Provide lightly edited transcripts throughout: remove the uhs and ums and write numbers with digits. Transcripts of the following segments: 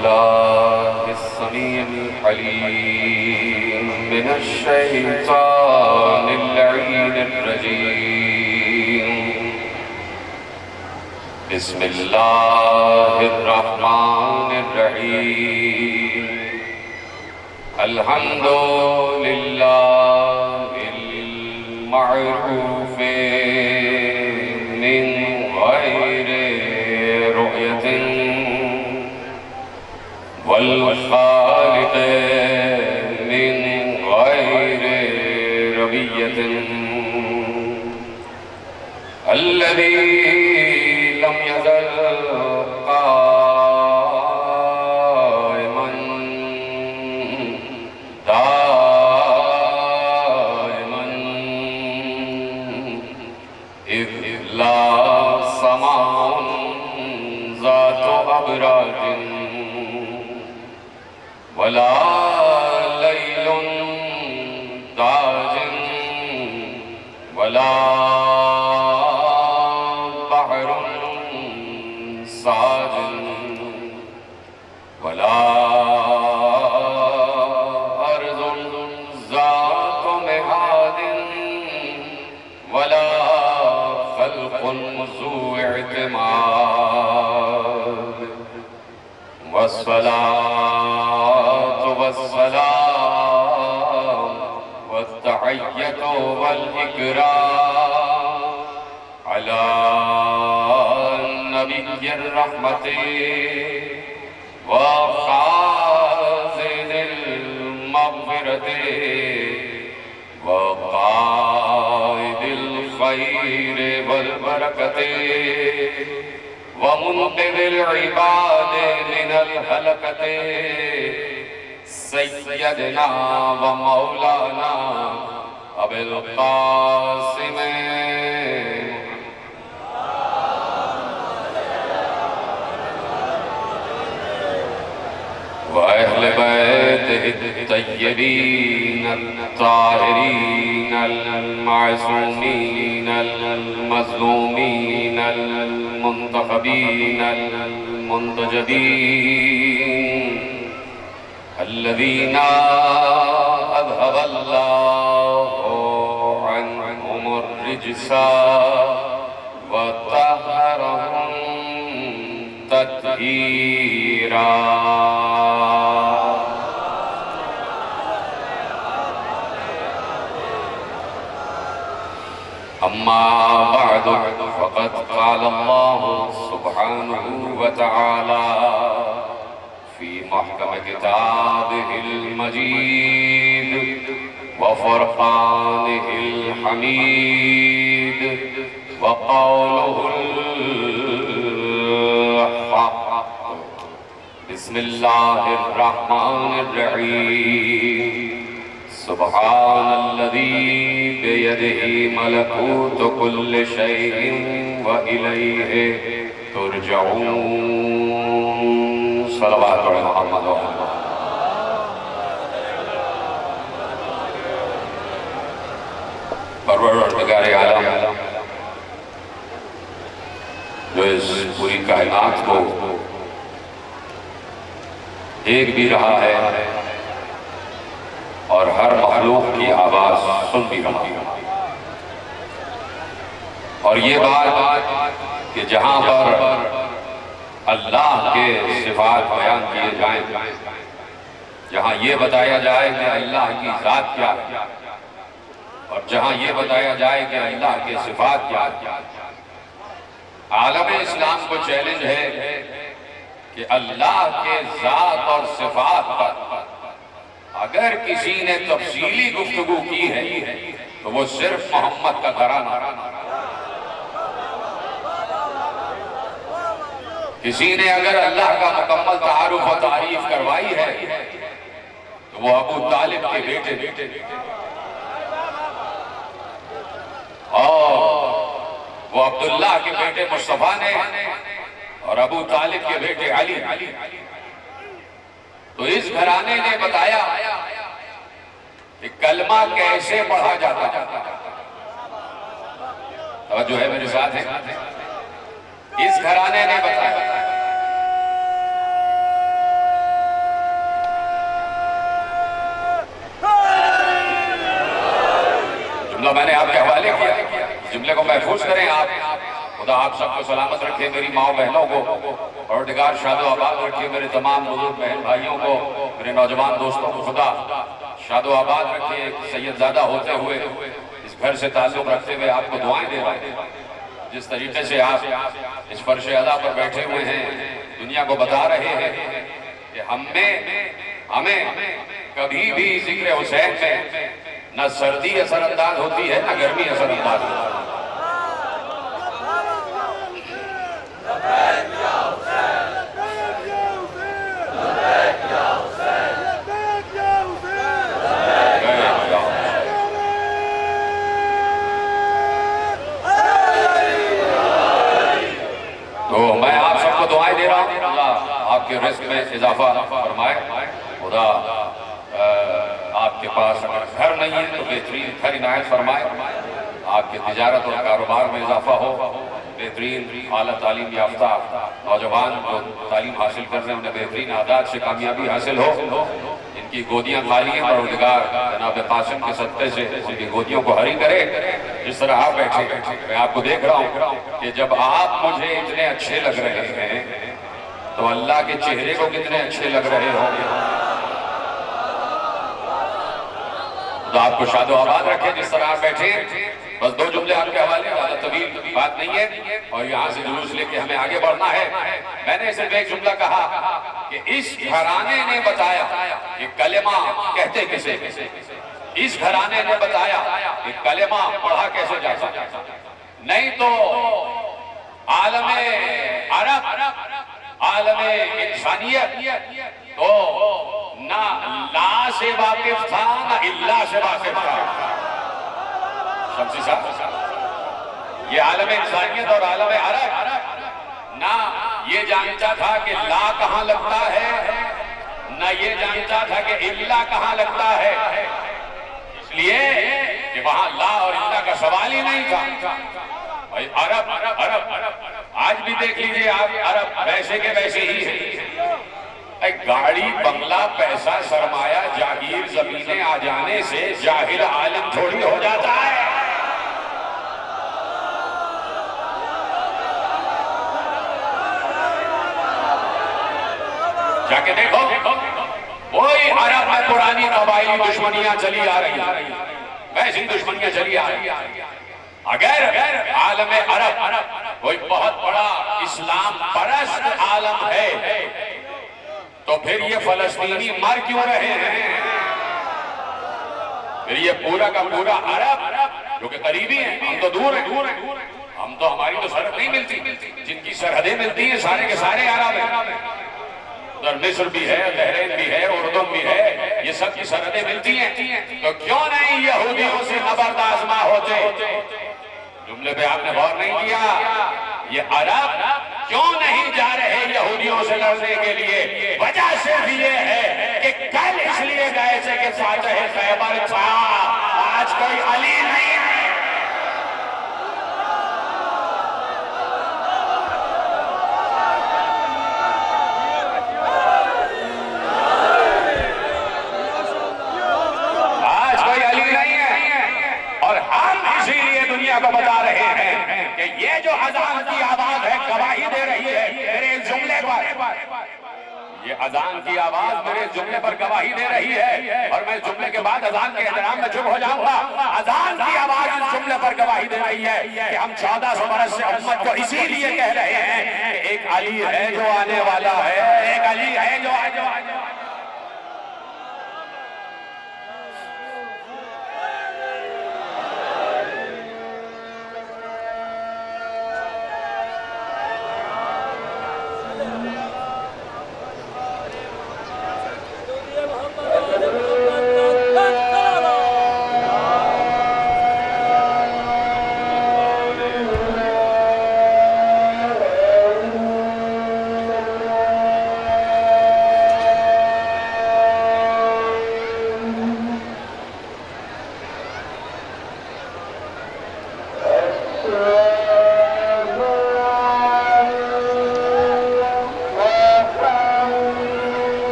बिस्मिल्लाहिस्समीउल अलीम मिनश्शैतानिर रजीम। बिस्मिल्लाहिर्रहमानिर्रहीम। अल्हम्दुलिल्लाहिल मअरूफ़े मिन गैरि रु'यतिन वल खालिक़े मिन गैरि रविय्यतिन अल्लज़ी लम यज़ल क़ाइमन दाइमन इज़ ला समाउन ज़ातु अबराजिन वला लैलुन दाजिन वला साजिन वला अर्ज़ुन ज़ातु मिहादिन वला ख़ल्क़ुन ज़ू इअ्तिमाद वस्सलातु वस्सलाम वत्तहिय्यतु वल इकराम अला नबिय्यिर रहमति व ख़ाज़िनिल मग़फ़िरति व क़ाइदिल ख़ैरि वल बरकति व मुन्क़िज़िल इबादि मिनल हलकति सय्यदना व मौलाना अबुल क़ासिम व अहले बैतिहि तय्यबीन अत्ताहिरीन अल-मासूमीन अल-मज़लूमीन अल-मुंतखबीन अल-मुंतजबीन अल्लज़ीना अज़हबल्लाहु अन्हुमुर रिज्सा व तहहरहुम तत्हीरा। अम्मा बअदु फ़क़द क़ाल अल्लाहु सुब्हानहु व तआला फ़ी महकम किताबिहिल मजीद व फ़ुरक़ानिहिल हमीद व क़ौलुहुल हक़। बिस्मिल्लाहिर रहमानिर रहीम। सुब्हानल्लज़ी बियदिही मलकूतु कुल्लि शैइन व इलैहि तुरजऊन। सल्लल्लाहु अलैहि मुहम्मद। परवरदिगारे आलम जो इस पूरी कायनात को देख भी रहा है और हर मखलूक की आवाज सुन भी रहा है। और ये बात कि जहां पर अल्लाह के सिफात बयान किए जाएं, जहां ये बताया जाए कि अल्लाह की जात क्या है और जहां ये बताया जाए कि अल्लाह के सिफात क्या है, आलम इस्लाम को चैलेंज है कि अल्लाह के जात और सिफात पर अगर किसी ने तफसीली गुफ्तगू की है तो वो सिर्फ मोहम्मद का घराना। किसी ने अगर अल्लाह का मुकम्मल तारुफ और तारीफ करवाई है तो वो अबू तालिब के बेटे और वो अब्दुल्लाह के बेटे मुस्तफा ने और अबू तालिब के बेटे अली। तो इस घराने ने बताया कि कलमा कैसे पढ़ा जाता है। जो है मेरे साथ है, इस घराने ने बताया मैंने आपके हवाले किया, जुमले को महफूज करें आप। खुदा आप सबको सलामत रखे, मेरी माओ बहनों को परवरदिगार शादो आबाद रखे, मेरे तमाम बुजुर्ग बहन भाइयों को, मेरे नौजवान दोस्तों को खुदा शादो आबाद रखे। सैयदजादा होते हुए इस घर से ताल्लुक रखते हुए आपको दुआएं दे रहा हूं। जिस तरीके से आप इस फर्श अदा पर बैठे हुए हैं, दुनिया को बता रहे हैं कि हमें कभी भी जिक्र हुसैन में न सर्दी असरअंदाज होती है न गर्मी असरअंदाज होती है। तो मैं आप सबको दुआएं दे रहा हूँ, अल्लाह आपके रिस्क में इजाफा फरमाए। खुदा आपके पास अगर घर नहीं है तो बेहतरीन घर इनायत फरमाए, आपके तिजारत और कारोबार में इजाफा हो, बेहतरीन आला तालीम याफ्ता नौजवान जो तालीम हासिल कर रहे हैं उन्हें बेहतरीन आदात से कामयाबी हासिल हो। इनकी गोदियां खाली हैं, परवरदिगार जनाब कासिम के सत्ते से उनकी गोदियों को हरी करे। जिस तरह आप बैठे, मैं आपको देख रहा हूँ कि जब आप मुझे इतने अच्छे लग रहे हैं तो अल्लाह के चेहरे को कितने अच्छे लग रहे होंगे। तो आपको शादो आबाद रखे जिस तरह आप बैठे। बस दो जुमले आपके हवाले, ज्यादा तवील बात नहीं है और यहाँ से जुलूस लेके हमें आगे बढ़ना है। मैंने सिर्फ एक जुमला कहा कि इस घराने ने बताया कि कलेमा कहते किसे, इस घराने ने बताया कि कलेमा पढ़ा कैसे जाता, नहीं तो आलमे अरब आलमे इंसानियत तो ना ला से वाकिफ था ना इल्ला से वाकिफ था। शम्सी साहब, ये आलम इंसानियत और आलम अरब ना ये जानता था कि ला कहाँ लगता है, ना ये जानता था कि इल्ला कहाँ लगता है, इसलिए कि वहां ला और इल्ला का सवाल ही नहीं था। भाई अरब अरब अरब आज भी देख लीजिए आप, अरब वैसे के वैसे ही है। गाड़ी बंगला पैसा सरमाया जागीर जमीनें आ जाने से जाहिल आलम थोड़ी हो जाता है। जाके देखो वही अरब में पुरानी कबायली दुश्मनियां चली आ रही है, वैसी दुश्मनियां चली आ रही है। अगर आलम अरब कोई बहुत बड़ा इस्लाम परस्त आलम है तो फिर ये फलस्तीनी मर क्यों रहे हैं? फिर ये पूरा का पूरा अरब जो कि करीबी है, हम तो दूर हैं, हम तो हमारी तो सरहद नहीं मिलती, जिनकी सरहदें मिलती हैं सारे के सारे अरब हैं। उधर मिस्र भी है, बहरीन भी है, उर्दू भी है, ये सब की सरहदें मिलती हैं। तो क्यों नहीं यहूदियों से नबर्द आजमा होते? जुमले पे आपने गौर नहीं किया। ये अरब क्यों नहीं जा रहे यहूदियों से लड़ने के लिए? वजह सिर्फ ये है कि कल इसलिए गए थे कि फातह खैबर था, आज कोई अली नहीं। को बता रहे हैं कि ये जो अजान की आवाज है गवाही दे रही है मेरे जुमले पर, ये अजान की आवाज मेरे जुमले पर गवाही दे रही है। और मैं जुमले के बाद अजान के एहतराम में चुप हो जाऊंगा। अजान की आवाज इस जुमले पर गवाही दे रही है कि हम 1400 बरस से उम्मत को इसीलिए कह रहे हैं कि एक अली है जो आने वाला है, एक अली है जो आने वाला है।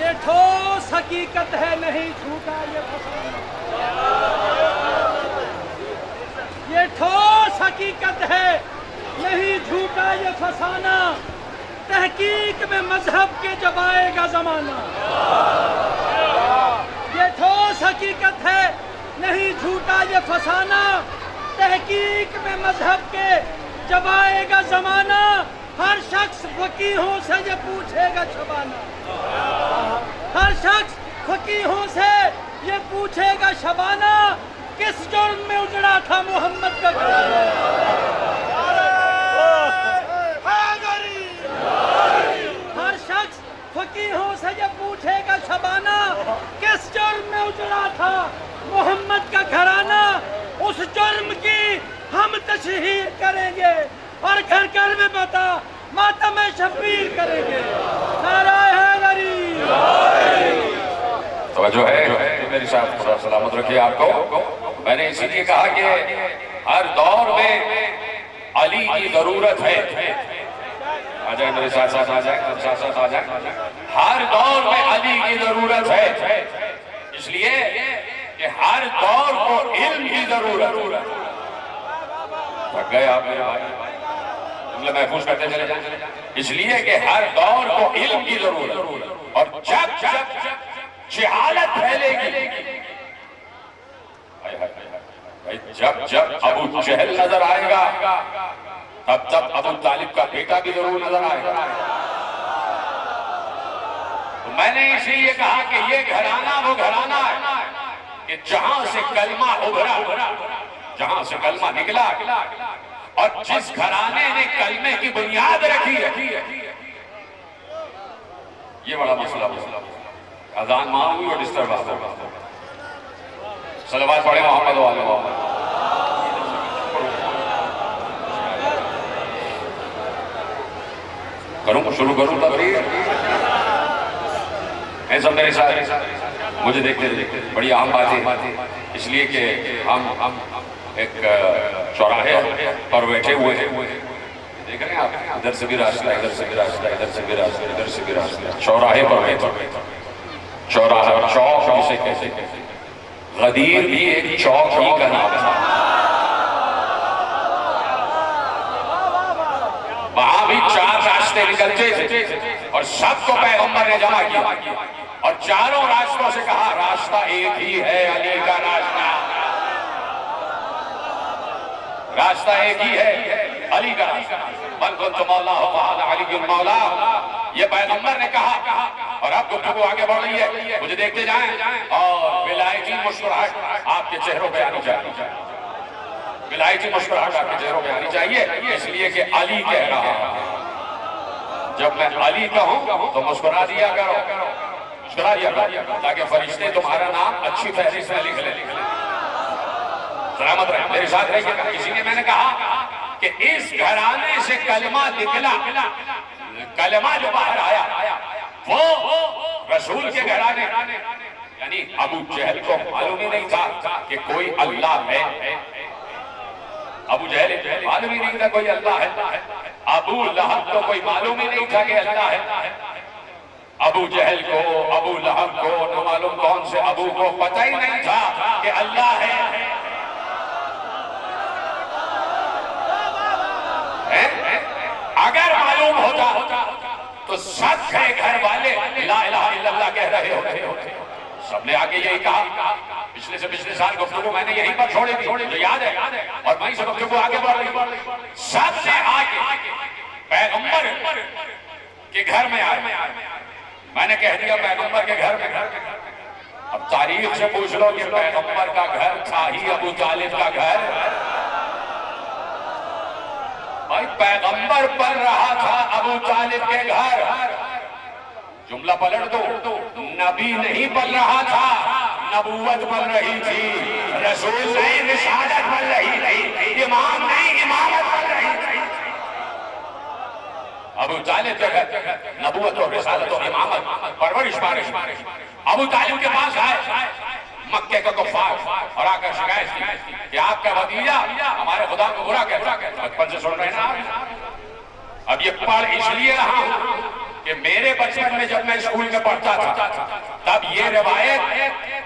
ये ठोस हकीकत है, नहीं झूठा ये फसाना। ये ठोस हकीकत है, नहीं झूठा ये फसाना। तहकीक में मजहब के जब आएगा जमाना। ये ठोस हकीकत है, नहीं झूठा ये फसाना। तहकीक में मजहब के जब आएगा जमाना। हर शख्स फकीहों से ये पूछेगा शबाना। हर शख्स फकीहों से ये पूछेगा शबाना, किस जुर्म में उजड़ा था मोहम्मद का घराना। हर शख्स फकीहों से ये पूछेगा शबाना, किस जुर्म में उजड़ा था मोहम्मद का घराना। उस जुर्म की हम तशहीर करेंगे और घर घर में बता मातम शब्बीर करेंगे। नाराए हैदरी। तो जो है मेरे साथ खुदा सलामत रखिए आपको। मैंने इसीलिए कहा कि हर दौर में अली की जरूरत है। आ जाए मेरे साथ साथ, आ जाए साथ साथ आ जाए। हर दौर में अली की जरूरत है, इसलिए कि हर दौर को इल्म की जरूरत। थक गए आप मेरे भाई, मतलब महफूज करते चले जाए। इसलिए कि हर दौर को इल्म की जरूरत। और जब जब जहालत फैलेगी, जब जब अबू जहल नजर आएगा, तब तब अबू तालिब का बेटा भी जरूर नजर आएगा। तो मैंने इसीलिए कहा कि ये घराना वो घराना है कि जहां से कलमा उभरा, जहां से कलमा निकला, और जिस घराने ने कलमे की बुनियाद रखी है। ये बड़ा मसला। अजान मांगी और डिस्टर्ब हो। सलवात पढ़े मोहम्मद वाले मोहम्मद। करूं शुरू करूं तकरीर। ऐसा मेरे साथ मुझे देखते देखते बड़ी अहम बात है, इसलिए कि हम एक चौराहे पर बैठे हुए हैं। देख रहे हैं आप, इधर से भी रास्ता, इधर से भी रास्ता, इधर से भी रास्ता, इधर से भी रास्ता। चौराहे पर बैठे, चौराहा चौक जिसे कहते हैं। गदीर भी एक चौक ही का नाम था। वहां भी 4 रास्ते निकलते थे और सबको पैगंबर ने जमा किया और चारों रास्तों से कहा रास्ता एक ही है, अली का रास्ता। रास्ता एक ही है, अली का रास्ता। मन कुंतु मौला हो अली मौला, ये पैगंबर ने कहा। और अब गुफ्तगू आगे बढ़ रही है, मुझे देखते जाएं और विलायती मुस्कुराहट आपके चेहरों पे आनी चाहिए। विलायती मुस्कुराहट आपके चेहरों पे आनी चाहिए, इसलिए कि अली कह रहा है। जब मैं अली कहूं तो मुस्कुरा दिया करो, मुस्कुरा दिया करो, ताकि फरिश्ते तुम्हारा नाम अच्छी फहरिस्त में लिख ले। सलामत रहे, मेरे साथ रहिएगा। इसीलिए मैंने कहा कि इस घराने से कलमा निकला, कलमा जो बाहर आया वो रसूल के घराने, यानी अबू जहल को मालूम ही नहीं था कि कोई अल्लाह है। अबू जहल मालूम ही नहीं था कोई अल्लाह है। अबू लहब को कोई मालूम ही नहीं था कि अल्लाह है। अबू जहल को, अबू लहब को, न मालूम कौन से अबू को पता ही नहीं था कि अल्लाह है। अगर मालूम होता तो सब घर वाले ला इलाहा इल्लल्लाह कह रहे होते। सबने आगे यही कहा। पिछले से पिछले साल गुफ्तगू मैंने यहीं पर छोड़ी थी, जो याद है, और वहीं से गुफ्तगू आगे बढ़ रही। सबने आगे पैगंबर के घर में आए। मैंने कह दिया पैगंबर के घर में। अब तारीख से पूछ लो कि पैगंबर का घर था ही अबू तालिब का घर। भाई पैगंबर पल रहा था अबू तालिब के घर। जुमला पलट दो, नबी नहीं पल रहा था, नबूवत पल रही थी। रसूल नहीं, रिसालत पल रही थी। इमाम नहीं, इमामत पल रही थी। अबू तालिब के घर नबूवत और रिसालत और इमामत परवरिश बारिश। अबू तालिब के पास आए मक्के का कुफ्फार और आकर शिकायत की कि आपका भतीजा हमारे खुदा को बुरा कहता है। बचपन से सुन रहे हैं ना। अब ये पढ़ इसलिए रहा हूं कि मेरे बचपन में जब मैं स्कूल में पढ़ता था तब ये रिवायत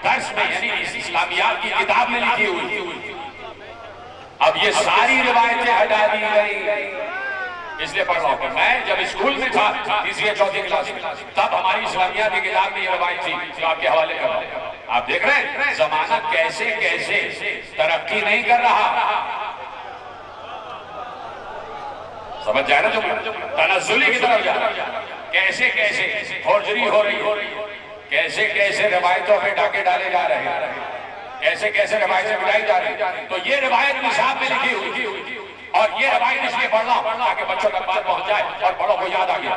दर्स में यानी इस्लामियात की किताब में लिखी हुई थी। अब ये सारी रिवायतें हटा दी गई, इसलिए पढ़ रहा हूं। मैं जब स्कूल में था तीसरी चौथी क्लास में तब हमारी इस्लामियात की किताब में ये रिवायत थी जो आपके हवाले कर रहा हूं। आप देख रहे हैं जमाना कैसे कैसे तरक्की नहीं कर रहा, समझ जाए ना, जो तनज़्ज़ुली की तरफ जा रहा है, कैसे कैसे फौजरी हो रही हो, कैसे कैसे रिवायतों पे डाके डाले जा रहे हैं, कैसे कैसे रिवायतें मिलाई जा रही है। तो ये रिवायत निसाब में लिखी हुई और ये रवायत इसलिए पढ़ रहा हूं ताकि बच्चों तक बात पहुंच जाए और बड़ों को याद आ गया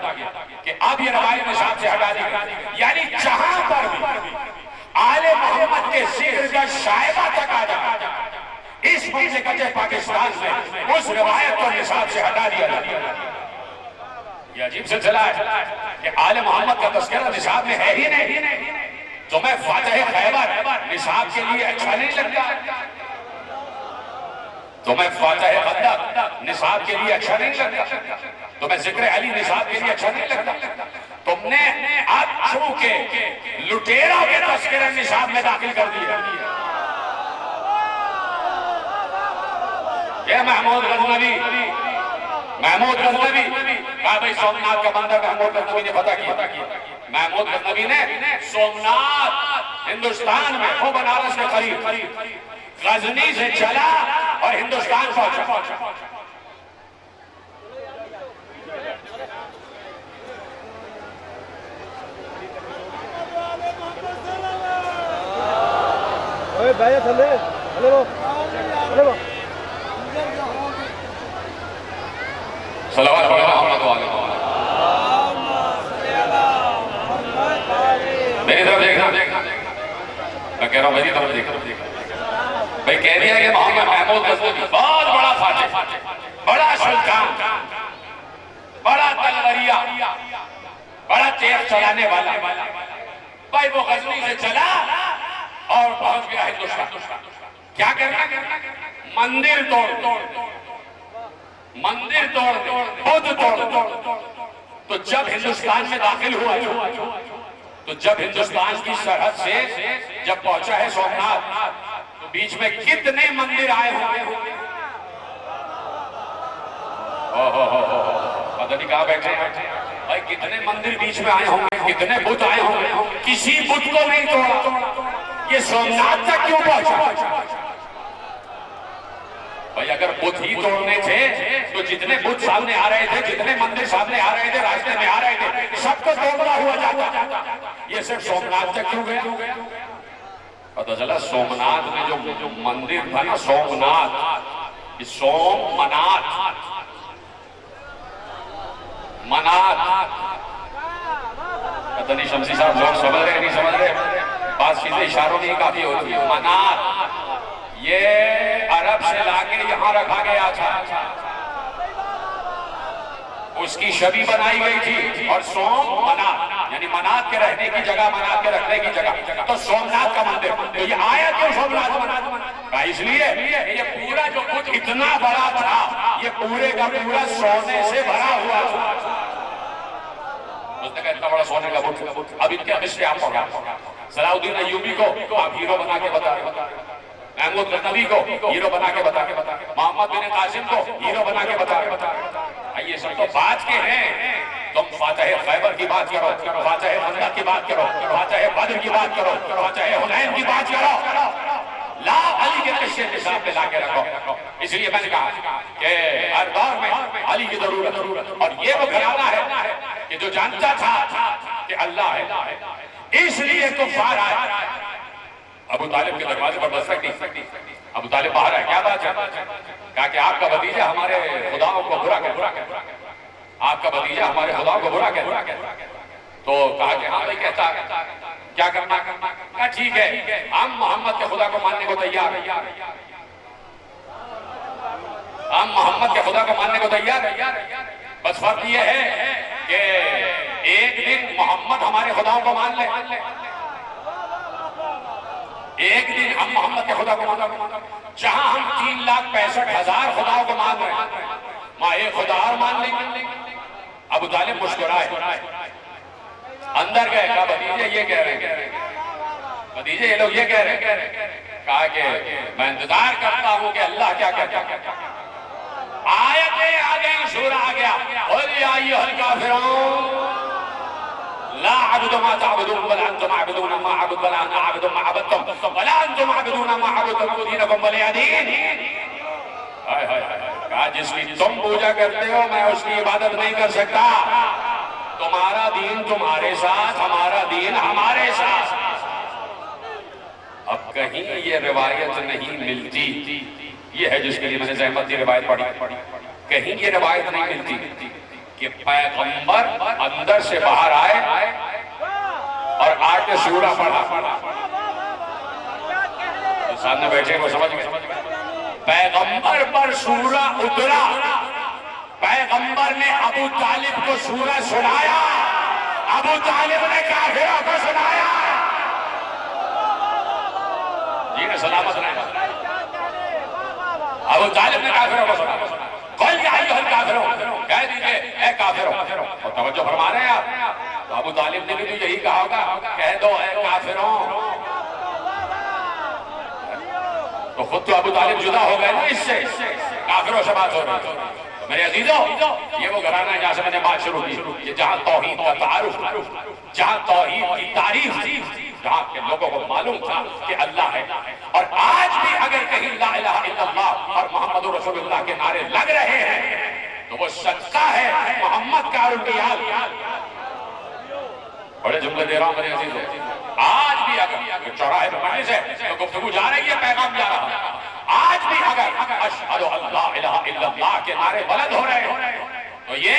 कि अब ये रवायत निसाब से हटा दी गई। यानी जहां पर भी आले मोहम्मद के जिक्र का शायबा तक आ जाए इस मुल्क पाकिस्तान में उस रवायत को निसाब से हटा दिया जाता। ये अजीब सिलसिला है कि आले मोहम्मद का तस्करा निसाब में है ही नहीं, तो मैं फातिह खैबर निसाब के लिए अच्छा नहीं लगता, तो मैं फातिह खंदक निसाब के लिए अच्छा नहीं लगता, तो मैं जिक्र अली निसाब के लिए अच्छा नहीं लगता। तुमने अब चूंकि लुटेरों के तस्करा निसाब में दाखिल कर दिया। ये महमूद गजनवी कहा भाई सोमनाथ का बंदा महमूद गजनवी ने पता किया। महमूद गजनवी ने सोमनाथ हिंदुस्तान में वो बनारस के करीब गजनी से चला और हिंदुस्तान पहुंचा। मेरी तरफ देखना, मैं कह रहा हूं मेरी तरफ देखना। भाई कह दिया कि मोहम्मद महमूद गजनवी बहुत बड़ा फातिह, बड़ा सुल्तान, बड़ा तलवरिया, बड़ा तेज चलाने वाला। भाई वो गजनी से चला और पहुंच गया हिंदुस्तान। क्या करना? मंदिर तोड़, बुद्ध तोड़। तो जब हिंदुस्तान में दाखिल हुआ, तो जब हिंदुस्तान की सरहद से जब पहुंचा है सोमनाथ, तो बीच में कितने मंदिर आए होंगे, पता नहीं कहां बैठे भाई, कितने मंदिर बीच में आए होंगे, कितने बुत आए होंगे, किसी बुत को नहीं तोड़ा। ये सोमनाथ तक क्यों पहुंचा? भाई अगर बुत ही तोड़ने थे तो जितने बुत सामने आ रहे थे, जितने मंदिर सामने आ रहे थे, रास्ते में आ रहे थे, सबको तोड़ना हुआ जाता। ये सिर्फ सोमनाथ तक क्यों गया? पता चला सोमनाथ में जो मंदिर था ना, सोमनाथ, मनात, पता नहीं शमसी साहब लोग समझ रहे नहीं समझ रहे, बात सीधे इशारों में ही काफी होती है। मनात ये अरब से लाके यहां रखा गया था, उसकी छवि बनाई गई थी। और सोम मनात यानी मनात के रहने की जगह, मनात के रखने की जगह, तो सोमनाथ का मंदिर। तो ये आया क्यों सोमनाथ मनात? इसलिए ये पूरा जो कुछ इतना बड़ा था, ये पूरे का पूरा सोने से भरा हुआ था। उसने कहा इतना बड़ा सोने का बुत, अब इनके मिसरे आप होगा। सलाउद्दीन अय्यूबी को आप हीरो बना के बता, महमूद गजनवी को हीरो बना के बता, मोहम्मद बिन कासिम को हीरो बना के बता। ये सब तो बात के हैं। तुम फातिह खैबर की बात करो, फातिह खंदक की बात करो, फातिह बद्र की बात करो, फातिह हुनैन की बात करो, ला अली के किस्से निसाब पे लाके रखो। इसलिए मैंने कहा कि हर दौर में अली की जरूरत। और ये वो घराना है कि जो जानता था कि अल्लाह है, इसलिए कुफ्फार आए अबू तालिब के दरवाजे पर दस्तक दी। अबू तालिब बाहर है, क्या बात है? कहा कि आपका भतीजा हमारे खुदाओं को बुरा कहता, आपका भतीजा हमारे खुदाओं को बुरा कहता। तो कहा कि हाँ भाई कहता, क्या करना? कहा ठीक है, हम मोहम्मद के खुदा को मानने को तैयार है, हम मोहम्मद के खुदा को मानने को तैयार है। बस फर्क ये है कि एक दिन मोहम्मद हमारे खुदाओं को मान ले, एक दिन हम मोहम्मद के खुदा को मान। जहां हम 3,65,000 खुदाओं को मान रहे हैं, वहां एक खुदा और मान लेंगे। अबू तालिब मुस्कुराए, अंदर गए, कहा भतीजे ये कह रहे हैं, भतीजे ये लोग ये कह रहे हैं। कहा कि मैं इंतजार करता हूं कि अल्लाह क्या कहता है। आयतें आ गई, सूरा आ गया, कुल या अय्युहल काफिरून ला अअबुदु मा तअबुदून वला अंतुम अअबुदून मा अअबुदु वला अना अअबुदु मा अबदतुम वला अंतुम अअबुदून मा अअबुदु दीनकुम वलिया दीन। हाय हाय हाय, कहा जिसकी तुम पूजा करते हो मैं उसकी इबादत नहीं कर सकता। तुम्हारा दीन तुम्हारे साथ, हमारा दीन हमारे साथ। अब कहीं ये रिवायत नहीं मिलती, ये है जिसके लिए मैंने ज़हमत की रिवायत पढ़ी। कहीं ये रिवायत नहीं मिलती कि पैगंबर अंदर से बाहर आए और आके सूरा पढ़ा। तो सामने बैठे वो समझ गए, पैगंबर पर सूरा उतरा, पैगंबर ने अबू तालिब को सूरा सुनाया, अबू तालिब ने काफिरों को सुनाया। जी ने सलामत रहे। अबू तालिब ने काफिरों को सुनाया, कुल या अय्युहल काफिरून, कह दीजिए ए काफिरों। और तवज्जो फरमा रहे हैं आप, तो अबू तालिब ने भी तो यही कहा होगा, कह दो ए काफिरों। तो खुद तो अबू तालिब जुदा हो गए ना इससे, काफिरों से बात हो रही। तो मेरे अजीजों, ये वो घराना है जहां से मैंने बात शुरू की, जहां तौहीद का तारुफ, जहां तौहीद की तारीफ थी, जहां के लोगों को मालूम था कि अल्लाह है। और आज भी अगर कहीं ला इलाहा इल्लल्लाह और मोहम्मद रसूलुल्लाह के नारे लग रहे हैं तो वो सच्चा है मोहम्मद का उल्टियाल। बड़े जुमले दे रहा हूं मेरे अजीजों। आज भी अगर चौराहे पर मजलिस है तो गुफ्तगू जा रही है, पैगाम जा रहा है। आज भी अगर अशहदु अल्ला इलाहा इल्लल्लाह के नारे बुलंद हो रहे हो तो ये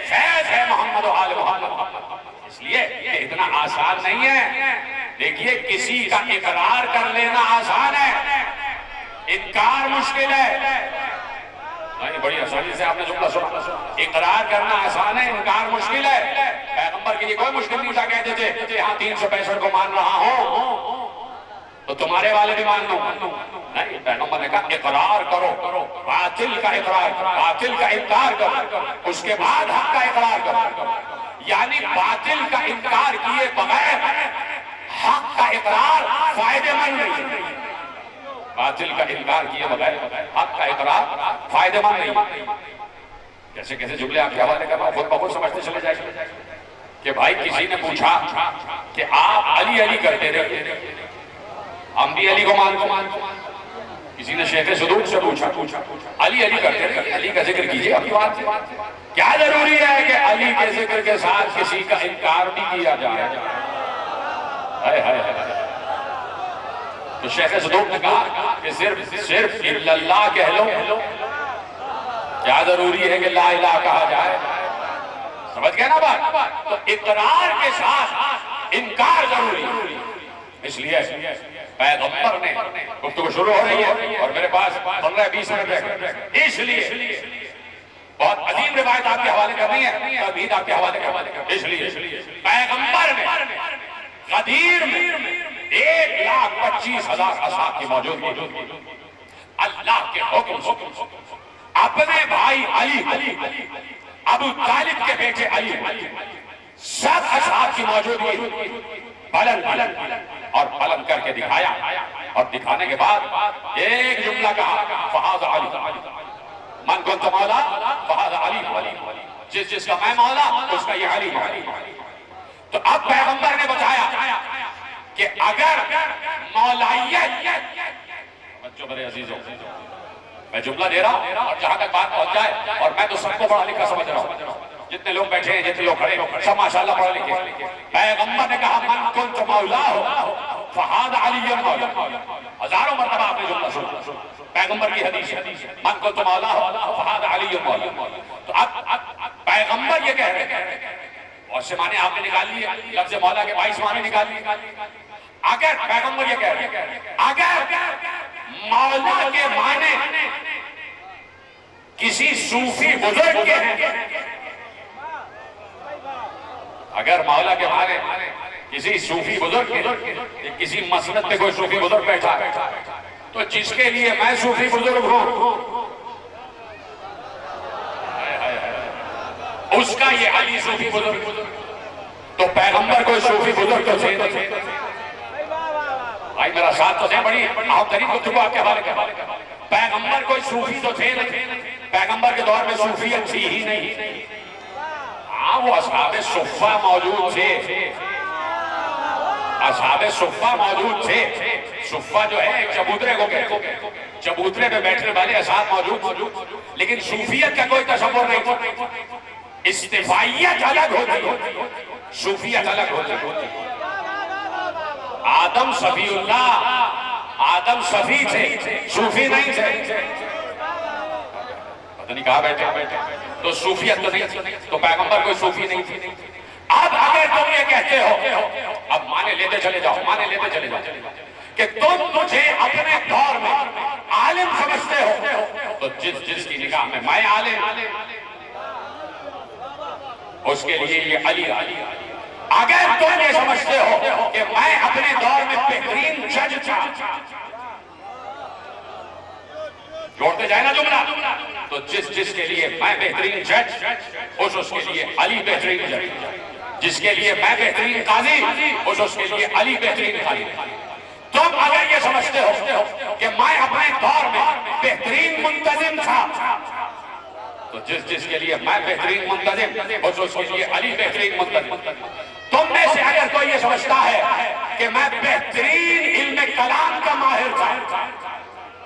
फैज है मोहम्मद और आले मोहम्मद। इसलिए इतना आसान नहीं है। देखिए, किसी का इकरार कर लेना आसान है, इनकार मुश्किल है। नहीं, बड़ी आसानी से आपने जुमला सुना। इकरार करना आसान है, इनकार मुश्किल है। पैगंबर के लिए कोई मुश्किल नहीं था, कहते थे यहाँ 365 को मान रहा हूं तो तुम्हारे वाले भी मान लो। नहीं, पैगंबर ने कहा इकरार करो, बातिल का इकरार, बातिल का इनकार करो, उसके बाद हक का इकरार करो। यानी बातिल का इनकार किए बगैर हक का इकरार फायदेमंद नहीं। बातिल का इनकार किए बगैर हक का इकरार फायदेमंद नहीं। कैसे कैसे जुमले आपके हवाले करना खुद बहुत समझते चले जाएंगे कि भाई किसी ने पूछा कि आप अली अली करते रहे, हम भी अली को मानते। किसी ने शेख सदूक से पूछा अली अली करते रहे, अली का जिक्र कीजिए अपनी बात। क्या जरूरी है कि अली के जिक्र के साथ किसी का इनकार भी किया जाए? हाय हाय हाय। तो शेख सदूक ने कहा कि सिर्फ इल्लल्लाह कह लो, क्या जरूरी है कि ला इलाहा कहा जाए? समझ गए ना बात? तो इकरार के साथ इनकार जरूरी। इसलिए पैगंबर ने गुफ्तगू शुरू हो रही है और मेरे पास 15-20 मिनट है, इसलिए बहुत अजीम रिवायत आपके हवाले करनी है, तौहीद आपके हवाले करनी। इसलिए पैगंबर ने गदीर में 1,25,000 असाब की मौजूदगी अल्लाह के हुक्म से अपने भाई अली, अबू तालिब के बेटे अली, 7 असाब की मौजूदगी बुलंद करके दिखाया। और दिखाने के बाद एक जुमला कहा, फहाज़ अली मन कुंत मौला फहाज़ अली, जिसका मैं मौला उसका ये अली। तो अब पैगंबर ने बताया कि अगर मौलाइयत, बच्चों मेरे अजीजों, मैं जुमला दे रहा हूं और जहां तक बात पहुंच जाए, और मैं तो सबको पढ़ा लिखा समझ रहा हूं, जितने लोग बैठे हैं, जितने लोग खड़े हैं, सब माशाल्लाह पढ़े लिखे। पैगंबर ने कहा मन कुंत मौला हो फहाद अली मौला। हजारों मरतबा आपने जुमला सुना, पैगंबर की हदीस है, मन कुंत मौला हो फहाद अली मौला। तो अब पैगंबर ये कह रहे हैं, और से माने आपने निकाल लिए, लफ्ज़ मौला के 22 माने निकाल लिए। अगर पैगंबर ये कह रहे हैं, अगर मौला के माने किसी सूफी बुजुर्ग के हैं, अगर मौला के माने किसी सूफी बुजुर्ग के, किसी मसनद पे कोई सूफी बुजुर्ग बैठा है, तो जिसके लिए मैं सूफी बुजुर्ग हूं उसका ये अली सूफी बुजुर्ग, तो पैगंबर कोई सूफी बुजुर्ग तो थे भाई, मेरा साथ तो है बड़ी आप तरीक को चुका आपके हवाले कर। पैगंबर कोई सूफी तो थे नहीं, पैगंबर के दौर में सूफियत थी ही नहीं। हाँ, वो असहाबे सुफ़्फ़ा मौजूद थे, असहाबे सुफ़्फ़ा मौजूद थे। सुफ़्फ़ा जो है एक चबूतरे को कहते, चबूतरे पे बैठने वाले असहाब मौजूद, लेकिन सूफियत का कोई तसव्वुर नहीं था। इस्तिफाइयत अलग होती, सूफियत अलग होती। आदम सफीउल्लाह, आदम सफी थे, सूफी नहीं थे। पता नहीं कहाँ बैठे, तो सूफियत तो नहीं, तो पैगंबर कोई सूफी नहीं थी। अब अगर तुम ये कहते हो, अब माने लेते चले जाओ, माने लेते चले जाओ कि तुम मुझे अपने दौर में आलिम समझते हो, तो जिसकी निगाह में मैं आलिम, उसके लिए ये अली। अगर तुम ये समझते हो कि मैं अपने दौर में बेहतरीन जज था, जोड़ते जाए ना जुमला, तो जिसके लिए मैं बेहतरीन जज, उसके लिए अली बेहतरीन जज। जिसके लिए मैं बेहतरीन काजी, उसके लिए अली बेहतरीन काजी। तुम अगर ये समझते हो कि मैं अपने दौर में बेहतरीन मुंतजिम था, तो जिसके लिए मैं बेहतरीन मुंतजिम, उसके लिए अली बेहतरीन मुंतजिम। तुम में से अगर कोई ये समझता है कि मैं बेहतरीन इल्म कलाम का माहिर था,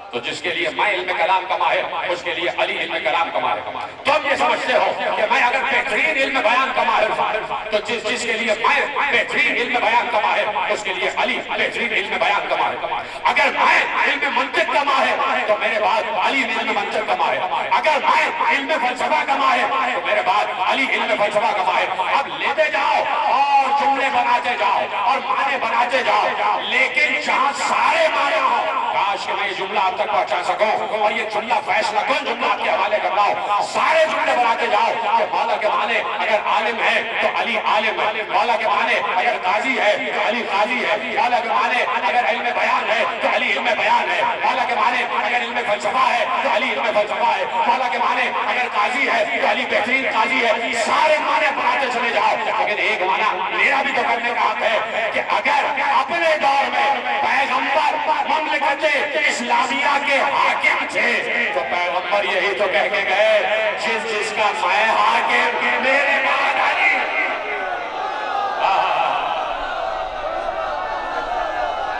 तो जिसके लिए मैं इल्म कलाम का माहिर, उसके लिए अली इल्म कलाम का माहिर। तुम ये समझते हो कि मैं अगर बेहतरीन इल्म बयान का माहिर था, तो जिसके लिए मैं बेहतरीन इल्म बयान का माहिर, उसके लिए अली बेहतरीन इल्म बयान का माहिर। अगर मैं इल्म मंतिक का माहिर, तो मेरे बाद अली इल्म मंतिक का माहिर। अगर मैं इल्म फलसफा का माहिर, तो मेरे बाद अली इल्म फलसफा का माहिर। अब लेते जाओ और जुमले बनाते जाओ और माने बनाते जाओ, लेकिन जहां सारे माने हो, काश मैं ये जुमला आप तक पहुंचा सकूं और ये जुमला फैसला कौन जुमला आपके हवाले कर रहा हूं। सारे जुमले बनाते जाओ कि मौला के माने अगर आलिम है तो अली आलिम है, मौला के माने अगर काजी है तो अली काजी है, मौला के माने अगर इल्म बयान है तो अली इल्म बयान है, मौला के माने अगर इल्म फलसफा है तो अली इल्म फलसफा है, मौला के माने अगर काजी है तो अली बेहतरीन काजी है। सारे माने बनाते चले जाओ, लेकिन एक माना मेरा भी तो करने का हक है कि अगर अपने दौर में पैगंबर ममलिकत इस्लामिया के हाकिम थे, तो पैगंबर यही तो कह के गए, जिसका मैं हाकिम मेरे बाद अली।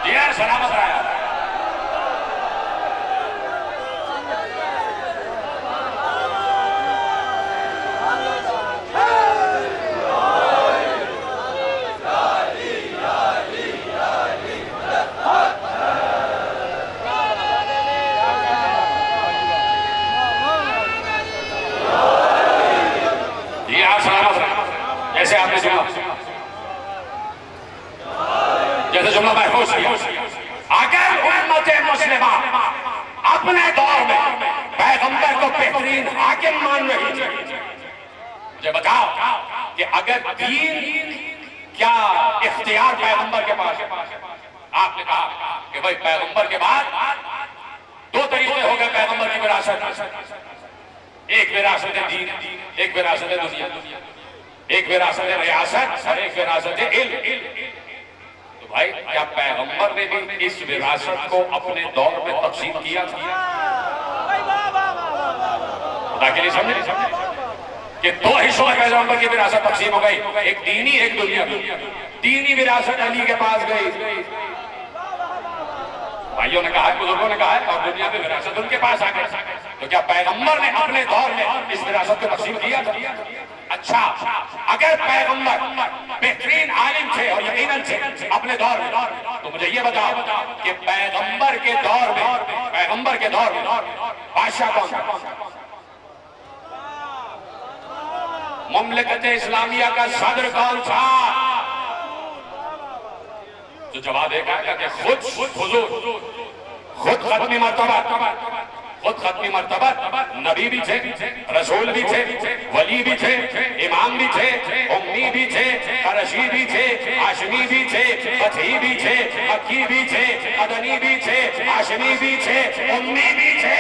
जी यार, सलामत रहा। जैसे जुमला महफूज किया, अगर उम्मत मुस्लिमा अपने दौर में पैगंबर को बेहतरीन हाकिम मान रही थी, मुझे बताओ कि अगर दीन क्या इख्तियार पैगंबर के पास है। आपने कहा कि भाई पैगंबर के बाद दो तरीके हो गए पैगंबर की विरासत, एक विरासत दीन, एक विरासत दुनिया, एक विरासत रियासत और एक विरासत इल्म। तो भाई क्या पैगंबर ने भी इस विरासत को अपने दौर में तकसीम किया था? खुदा के लिए समझे कि दो हिस्सों में पैगंबर की विरासत तकसीम हो गई, एक दीनी एक दुनिया। दीनी विरासत अली के पास गई, भाइयों ने कहा, बुजुर्गों ने कहा, और दुनिया में विरासत उनके पास आ गई। तो क्या पैगंबर ने अपने दौर में इस विरासत को तकसीम किया था? अच्छा, अगर पैगंबर बेहतरीन आलिम थे और यकीनन थे अपने दौर में, तो मुझे ये बताओ कि पैगंबर के दौर में बादशाह कौन था? मुमलिकत इस्लामिया का सदर कौन था? तो जवाब एक आएगा कि खुद खत्मी मर्तबा नबी भी थे, रसूल भी थे, वली भी थे, इमाम भी थे, उम्मी भी थे, करशी भी थे, हाशमी भी थे, फतही भी थे, मक्की भी थे, अदनी भी थे, हाशमी भी थे, उम्मी भी थे।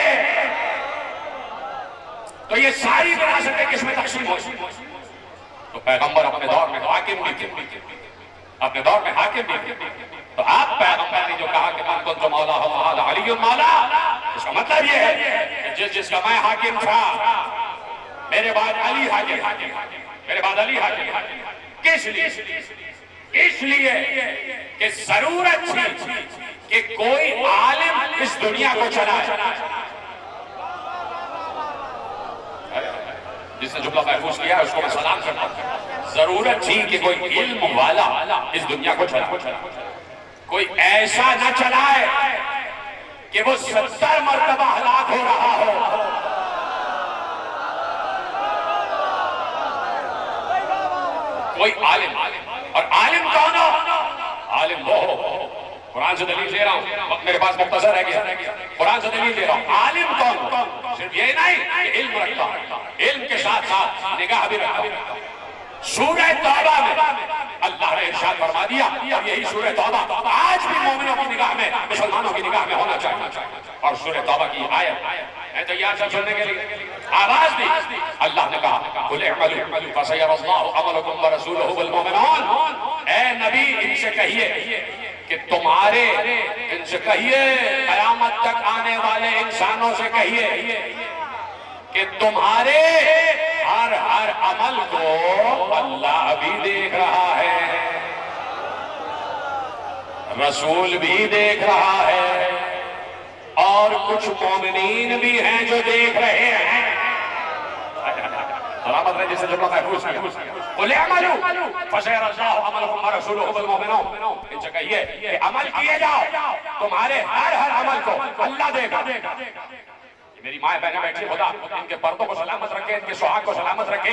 तो ये सारी विरासतें किसमें तकसीम हुई? तो पैगंबर अपने दौर में हाकिम भी थे, अपने दौर में हाकिम भी थे। तो आप पैगंबर ने जो कहा कि मन कुंतु मौला हो फहादा अली मौला, इसका मतलब ये है कि जिसका मैं हाकिम था, मेरे बाद अली हाकिम, मेरे बाद अली हाकिम। किस लिए? इसलिए कि जरूरत थी कि कोई आलिम इस दुनिया को चलाए। जिसने जुमला महफूज किया उसको मैं सलाम करता हूं। जरूरत थी कि कोई इल्म वाला इस दुनिया को चलाए, कोई ऐसा न चलाए कि वो 70 मरतबा हलाक हो रहा हो। कोई आलिम, और आलिम कौन हो? आलिम वो हो, कुरान से दलील दे रहा हूं, वक्त मेरे पास मुख्तसर है गया, कुरान से दलील दे रहा हूं। आलिम कौन? सिर्फ ये नहीं कि इल्म रखता, इल्म के साथ साथ निगाह भी रखता। सूरह तौबा में अल्लाह ने इरशाद फरमा दिया, और यही सूरह तौबा आज भी मोमिनों की निगाह में, मुसलमानों की निगाह में होना चाहिए। और सूरह तौबा की आयत है तैयार सब सुनने के लिए, आवाज दी। अल्लाह ने कहा कुल अमलू फसयरल्लाहु अमलकुम व रसूलुहु वल मुमिनून। ऐ नबी इनसे कहिए कि तुम्हारे, इनसे कहिए कयामत तक आने वाले इंसानों से कहिए कि तुम्हारे हर अमल को अल्लाह भी देख रहा है, रसूल भी देख रहा है, और कुछ मोमिनीन भी हैं जो देख रहे हैं। सलामत रहे जिससे जुमला महफूज किया। कुल अमलू फसयरल्लाहु अमलकुम व रसूलुहु वल मुमिनून। इनसे कहिए कि अमल किए जाओ, तुम्हारे हर अमल को अल्लाह देगा। मेरी माँ बहनें बैठी, खुदा इनके पर्दों को सलामत रखे, इनके सुहाग को सलामत रखे।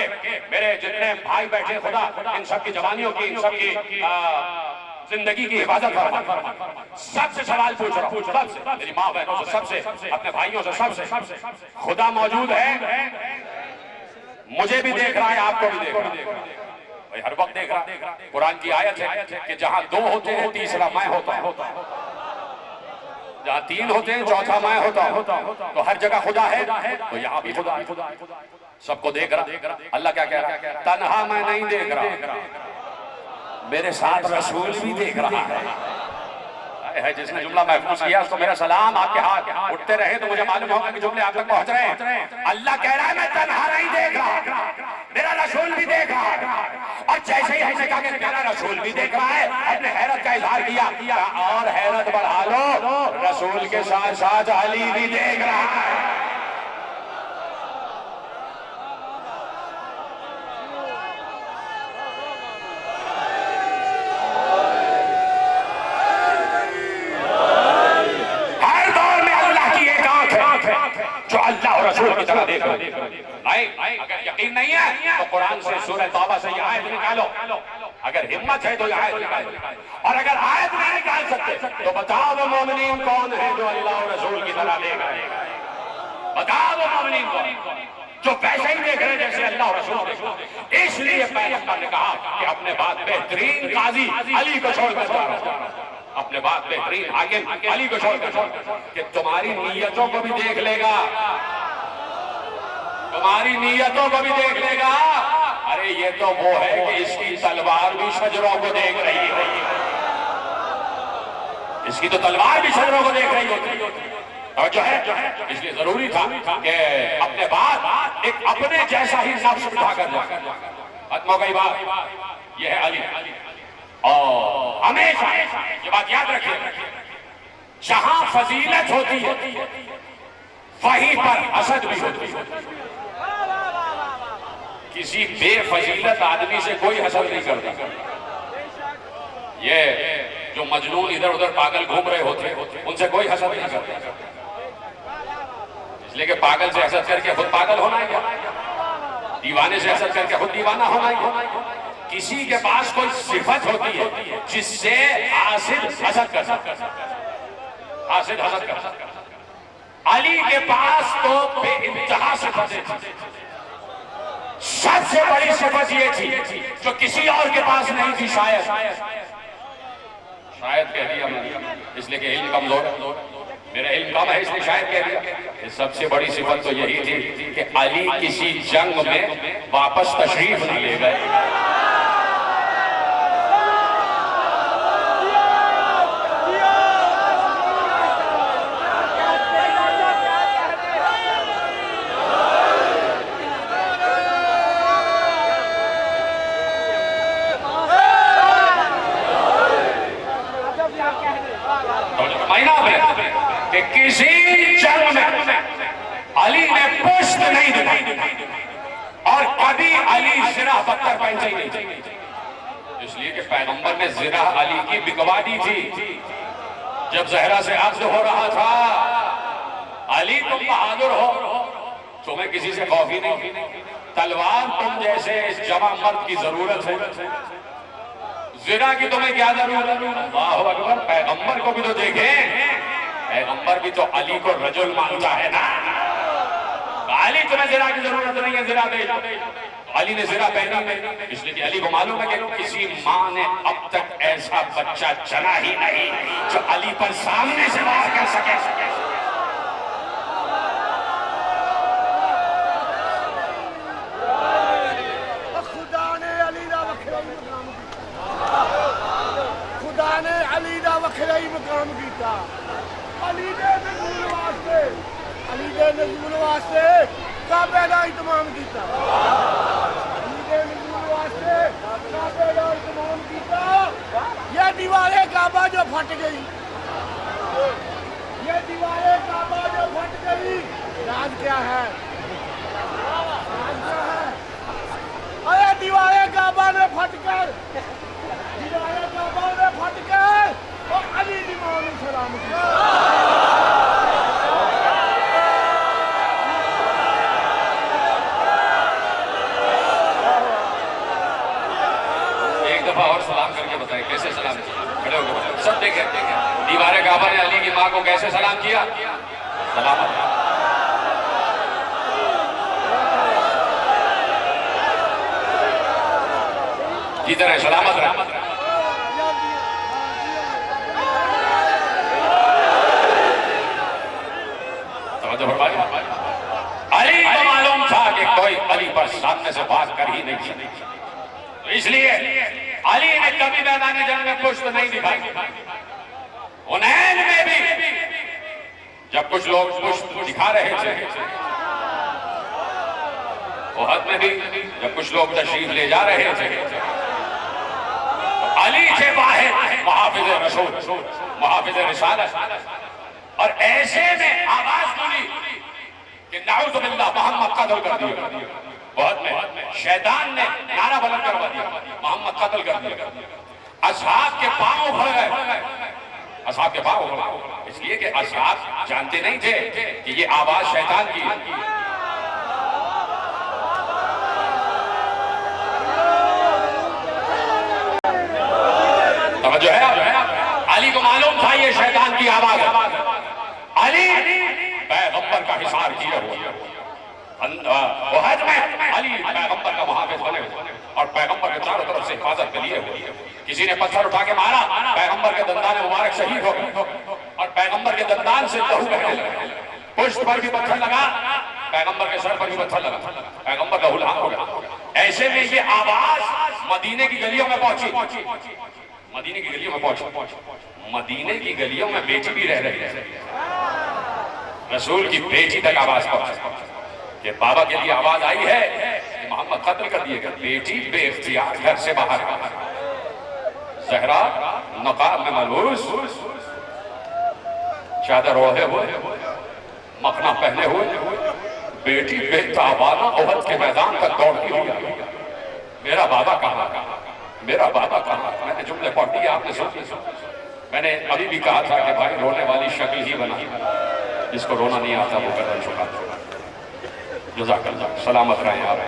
मेरे जितने भाई बैठे, खुदा इन सबकी जवानियों की, इन सबकी जिंदगी की हिफाजत फरमा। सबसे सवाल पूछ रहा हूँ, सबसे, मेरी माँ बहनों से, सबसे, अपने भाइयों से, सबसे। खुदा मौजूद है, मुझे भी देख रहा है, आपको भी देख रहा है, हर वक्त देख रहा। कुरान की आयत है कि जहाँ 2 होते हैं तीसरा मैं होता हूँ, जहाँ 3 होते हैं चौथा मैं होता हूँ। तो हर जगह खुदा है, तो यहाँ भी खुदा है, सबको देख रहा। अल्लाह क्या कह रहा है? तन्हा मैं नहीं देख रहा, मेरे साथ रसूल भी देख रहा है। जिसने जुमला महफूज किया उसको मेरा सलाम। आपके हाथ उठते रहे तो मुझे मालूम होगा कि जुमले आप तक पहुंच रहे हैं। अल्लाह कह रहा है मैं तन्हा नहीं देख रहा, मेरा रसूल भी देख रहा है। और जैसे ही हमने कहा कि मेरा रसूल भी देख रहा है, अपने हैरत का इजहार किया, और हैरत बढ़ा लो, रसूल के साथ साथ अली भी देख रहा है। जो अल्लाह और रसूल की तरह देख नहीं। अगर यकीन नहीं है तो कुरान से सूरह तौबा से ये आयत निकालो, अगर हिम्मत है तो ये आयत निकालो, और अगर आयत नहीं निकाल सकते तो बताओ वो मोमिनीन कौन है जो अल्लाह और रसूल की तरह देख रहे हैं। बताओ वो मोमिनीन कौन जो वैसे ही देख रहे जैसे अल्लाह और रसूल देख रहे। इसलिए पैगंबर ने कहा कि अपने बाद बेहतरीन काजी अली को छोड़कर जा रहा हूं, अपने बाद बेहतरीन हाकिम अली को छोड़कर, कि तुम्हारी नीयतों को भी देख लेगा, तुम्हारी नीयतों को भी देख लेगा। अरे ये तो वो है कि इसकी तलवार भी शजरों को देख रही है, इसकी तो तलवार भी शजरों को देख रही होती। और जो है इसलिए जरूरी था कि अपने बाद एक अपने जैसा ही नफ्स उठा कर जाए। खत्म हो गई बात, ये है अली। और हमेशा ये बात याद रखिए, जहां फजीलत होती है वहीं पर हसद भी होती है। किसी बेफजीलत आदमी से कोई हसद नहीं करता। ये जो मजनून इधर उधर पागल घूम रहे होते उनसे कोई हसद नहीं करता, इसलिए कि पागल से हसद करके खुद पागल होना है क्या? दीवाने से हसद करके खुद दीवाना होना है क्या? किसी के पास कोई सिफत होती है जिससे हासिद हसद कर सकता है, हासिद हसद कर सकता है। अली के पास तो बेइंतहा सिफत थी, सबसे बड़ी सिफत ये थी जो किसी और के पास नहीं थी, शायद कह दिया इसलिए कि इल्म कमजोर। मेरा इल्म कम है इसलिए शायद कह दिया। सबसे बड़ी सिफत तो यही थी कि अली किसी जंग में वापस तशरीफ न ले गए। कि किसी जंग में अली ने पुष्ट नहीं दी और कभी अली जिरा पत्थर पहनते ही नहीं, इसलिए कि पैगंबर ने जिरा अली की बिकवा दी थी। जब जहरा से अब्द हो रहा था, अली तुम बहादुर हो, तुम्हें किसी से खौफ ही नहीं, तलवार तुम जैसे इस जवां मर्द की जरूरत है, जिरा की तुम्हें क्या जरूरत है। अल्लाहु अकबर। पैगंबर को भी तो देखें, पैगंबर भी तो अली को रजुल मानता है ना। अली तुम्हें जिरा की जरूरत नहीं है, जिरा दे। अली ने जिरा पहनी, इसलिए कि अली को मालूम है कि किसी माँ ने अब तक ऐसा बच्चा चला ही नहीं जो अली पर सामने से वार कर सके। खुदा ने अली दा वखरा ही मकाम किया। अली दे नज़ूल वास्ते काबे दा इंतजाम किया। अली दे नज़ूल वास्ते काबे दा इंतजाम किया। ये दीवारे काबा जो फट गई, ये दीवारे काबा जो फट गई, राज क्या है? राज क्या है? अरे दीवारे काबा ने फटकर, दीवारे काबा ने फटकर और अली इमाम सलाम किया। और सलाम करके बताएं कैसे सलाम किया। खड़े होकर बताएं, सब देखें। दीवारे काबा ने अली की माँ को कैसे सलाम किया? सलामत की तरह सलामत रहा। अली को मालूम था कि कोई अली पर सामने से बात कर ही नहीं सकता, तो इसलिए अली ने कभी मैदान जंग में पुष्ट नहीं दिखाई। हुनैन में भी जब कुछ लोग पुष्ट दिखा रहे थे, उहद में भी जब कुछ लोग तशरीफ ले जा रहे थे, तो अली के बाहर मुहाफिज रसूल, मुहाफिज रिसालत, और ऐसे में आवाज सुनी कि नाउज़ बिल्लाह मोहम्मद कत्ल कर दिया। बहुत में शैतान ने नारा बुलंद करवा दिया, मोहम्मद कत्ल कर दिया। असहाब के पांव उखड़ गए, असहाब के पांव उखड़ गए, इसलिए कि असहाब जानते नहीं थे कि ये आवाज शैतान की है। तवज्जो है? अली को मालूम था ये शैतान की आवाज है। अली पैगंबर का हिसार किया हुआ, उहद में अली पैगंबर का मुहाफिज बने हुए और पैगंबर के चारों तरफ से हिफाजत के लिए हुए। किसी ने पत्थर उठा के मारा, पैगंबर के दंदान मुबारक शहीद हो गए और पैगंबर के दंदान से लहू बहने लगा। पुष्ट पर भी पत्थर लगा, पैगंबर के सर पर भी पत्थर लगा, पैगंबर का हुलाक हो गया। ऐसे में ये आवाज मदीने की गलियों में पहुंची, मदीने की गलियों में पहुंची। मदीने की गलियों में बेटी भी रह रही है, रसूल की बेटी तक आवाज पहुंची कि बाबा के लिए आवाज आई है कि मोहम्मद कत्ल कर दिए गए। बेटी बेइख्तियार घर से बाहर, ज़हरा नकाब में मलबूस, चादर ओढ़े हुए, मखना पहने हुए, बेटी बेताबाना उहद के मैदान तक दौड़ती हुई, मेरा बाबा कहाँ, मेरा बाबा कहाँ। मैंने जुमले पढ़ दिए, आपने सुन। मैंने अभी भी कहा था कि भाई रोने वाली शक्ल ही बना, जिसको रोना नहीं आता वो गर्दन झुका। जज़ाकल्लाह, सलामत रहें आप।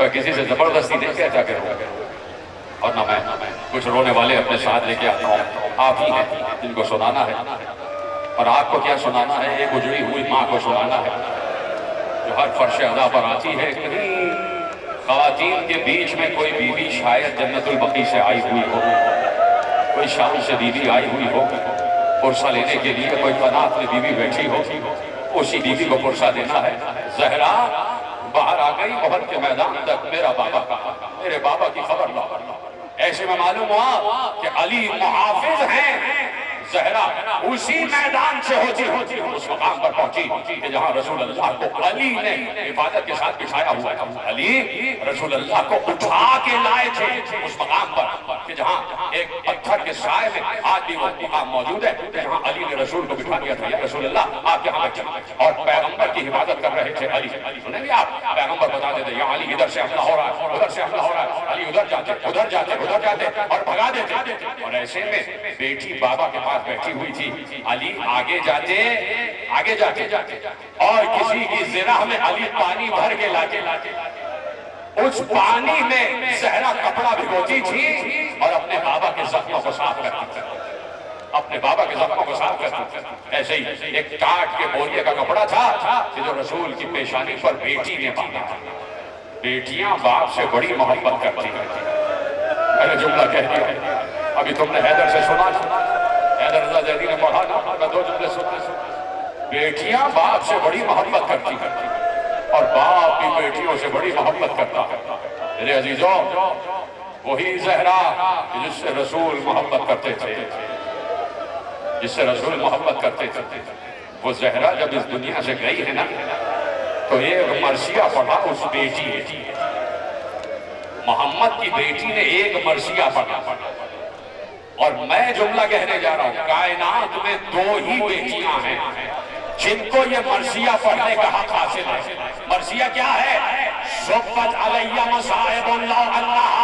मैं किसी से जबरदस्ती नहीं कहता करूँ, और ना मैं कुछ रोने वाले अपने साथ लेके आता हूँ। आप ही हैं जिनको सुनाना है, और आपको क्या सुनाना है? एक उजड़ी हुई माँ को सुनाना है जो हर फर्श अदा पर आती है। कहीं ख़वातीन के बीच में कोई बीवी शायद जन्नतुल बकी से आई हुई हो, कोई शाम से बीवी आई हुई हो, पुरसा लेने के लिए कोई कनात में बीवी बैठी हो, उसी बीवी को पुरसा देना है। जहरा बाहर आ गई, मोहर के मैदान तक मेरा बाबा कहा, मेरे बाबा की खबर ला। ऐसे में मालूम हुआ कि अली मुहाफिज हैं। जहरा उसी मैदान से होती उस मकाम पर पहुंची कि जहां रसूल अल्लाह को अली ने इबादत के साथ बिठाया हुआ था। अली रसूल अल्लाह को उठा के लाए थे उस मकाम पर कि जहां एक पत्थर के साए में आज भी वो मकाम मौजूद है, जहां अली ने रसूल को बिठा दिया था, या रसूल अल्लाह आप यहाँ बैठे, और पैगंबर की हिफाजत कर रहे थे अली। सुनेंगे आप, पैगंबर बता देते यहाँ अली इधर से हमला हो रहा है, उधर से हमला हो रहा है, अली उधर जाते उधर जाते और भगा देते। और ऐसे में बेटी बाबा के पास बैठी हुई थी, अली आगे जाते और किसी की ज़िराह में अली पानी भर के लाते, उस पानी में जहरा कपड़ा भिगोती थी और अपने बाबा के जख्मों को साफ करती, अपने बाबा के जख्मों को साफ करती। ऐसे ही एक टाट के बोरिए का कपड़ा था कि जो रसूल की पेशानी पर बेटी ने बांधा। बेटियां बाप से बड़ी मोहब्बत करती हैं। मैंने जुमला कह दिया, अभी तुमने हैदर से सुना, हैदर रज़ा ज़ैदी ने पढ़ा ना, मैं दो जुमले सुना। बेटियां बाप से बड़ी मोहब्बत करती हैं और बाप भी बेटियों से बड़ी मोहब्बत करता है। मेरे अजीजों, वही जहरा जिससे रसूल मोहब्बत करते थे, जिससे रसूल मोहब्बत करते थे, वो जहरा जब इस दुनिया से गई है ना, तो एक मरसिया पढ़ा उस बेटी, मोहम्मद की बेटी ने एक मरसिया पढ़ा। और मैं जुमला कहने जा रहा हूं, कायनात में दो ही बेटियां हैं जिनको ये मरसिया पढ़ने का हक हासिल है। मरसिया क्या है? सुब्बत अलैया मसाइबुल्लाह अल्लाह,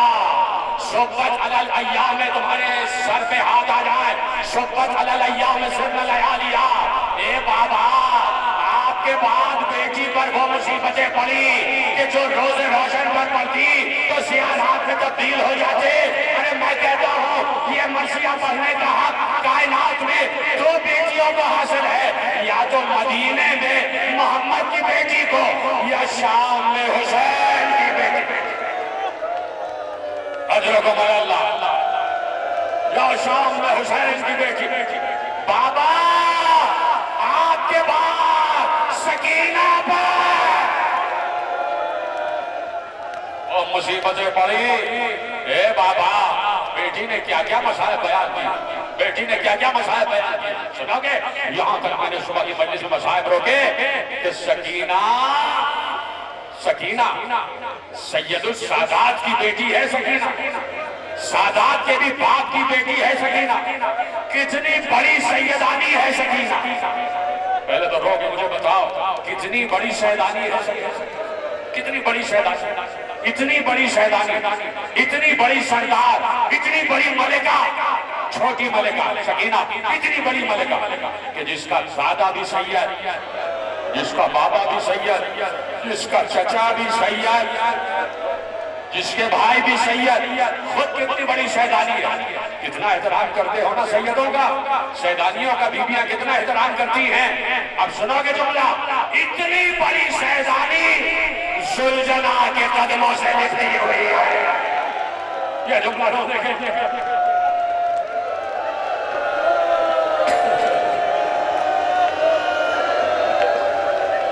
सुब्बत अलल अय्याम में तुम्हारे सर पे हाथ आ जाए, सुब्बत अलल अय्याम में सुन्न लयालिया। ए बाबा, आपके बाद बेटी पर वो मुसीबतें पड़ी कि जो रोजे रोशन पर पड़ती तो सियारात में तब्दील हो जाते। अरे मैं कहता हूँ ये मरसिया पढ़ने का हक कायनात में दो बेटियों को हासिल है, या तो मदीने में मोहम्मद की बेटी को, या शाम में हुसैन की बेटी। अजरकुम अल्लाह, या शाम में हुसैन की बेटी। बाबा आपके बाद सकीना पर और मुसीबतें पड़ी। ए बाबा, बेटी ने क्या क्या मसाइल बयान किए, बेटी ने क्या क्या मसाइल बयान किए, सुनोगे? यहाँ तक मैंने सुबह की मजलिस में मसाइल रोके कि सकीना सैयदुल सादात की बेटी है। सकीना सादात के भी बाप की बेटी है। सकीना कितनी बड़ी सैयदानी है सकीना। पहले तो रोके मुझे बताओ कितनी बड़ी सैयदानी है सकीना, कितनी बड़ी सैयदानी, इतनी बड़ी सैयदानी, इतनी बड़ी सरदार, इतनी बड़ी मलिका, छोटी मलिका सकीना, इतनी बड़ी मलिका कि जिसका दादा भी सैयद, जिसका बाबा भी सैयद, जिसका चचा भी सैयद, जिसके भाई भी सैयद, खुद कितनी बड़ी सैयदानी है। कितना एहतराम करते हो ना सैयदों का, सैयदानियों का बीबियां कितना एहतराम करती हैं। अब सुनोगे जुमला, इतनी बड़ी सैयदानी सुलझना के कदमों से निकली हुई है। यह जुमला तो देखे,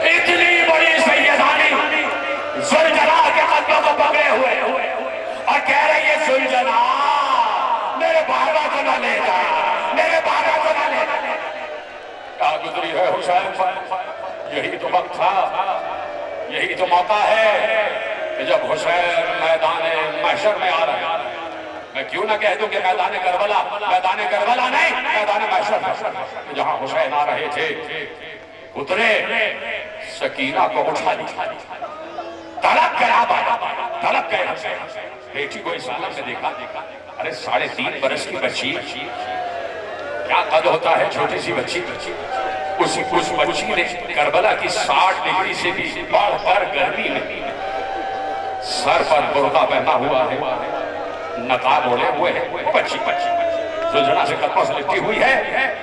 इतनी बड़ी सैयदानी सुलझना के कदमों को पकड़े हुए और कह रही है सुलझना मेरे बाबा को न ले जा, मेरे बाबा को न ले जा। क्या गुजरी है हुसैन पर। यही तो वक्त था, यही तो मौका है कि जब हुसैन मैदान महशर में आ रहे हैं। मैं क्यों ना कह दूं कि मैदान करबला नहीं, मैदान महशर जहां हुसैन आ रहे थे, उतरे, सकीना को उठा लिया, तड़प गए हुसैन। बेटी को इस आलम में देखा, अरे 3.5 बरस की बच्ची, क्या कद होता है छोटी सी बच्ची। उस बच्ची ने करबला की 60 डिग्री से भी बढ़कर गर्मी में सर पर बुर्का पहना हुआ है, नकाब ओढ़े हुए है, बच्ची सुलझना से कदमों से लिपटी हुई है।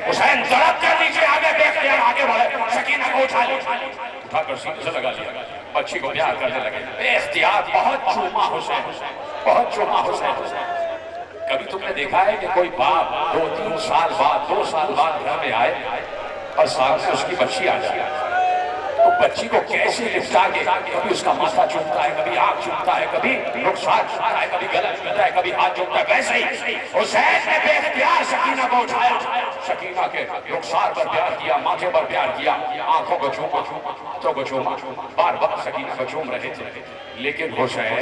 हुसैन तड़प कर नीचे आगे देखते हैं, आगे बढ़े, सकीना को उठाकर सीने से लगा लिया, बच्ची को प्यार करने लगे बेइख्तियार। बहुत चूमा हुसैन, बहुत चूमा हुसैन। कभी तुमने देखा है कि कोई बाप 2-3 साल बाद 2 साल बाद घर में आए और सामने उसकी बच्ची आ जाए, तो बच्ची को कैसे लिपटा के, कभी उसका माथा चूमता है, कभी आंख चूमता है, कभी रुखसार चूमता है, कभी गला चूमता है, कभी हाथ चूमता है, वैसे ही हुसैन ने बेख्तियार सकीना को उठाया, सकीना के रुखसार पर प्यार किया, माथे पर प्यार किया, आंखों को चूमा, हाथों को चूमा, बार बार सकीना को चूम रहे थे, लेकिन हुसैन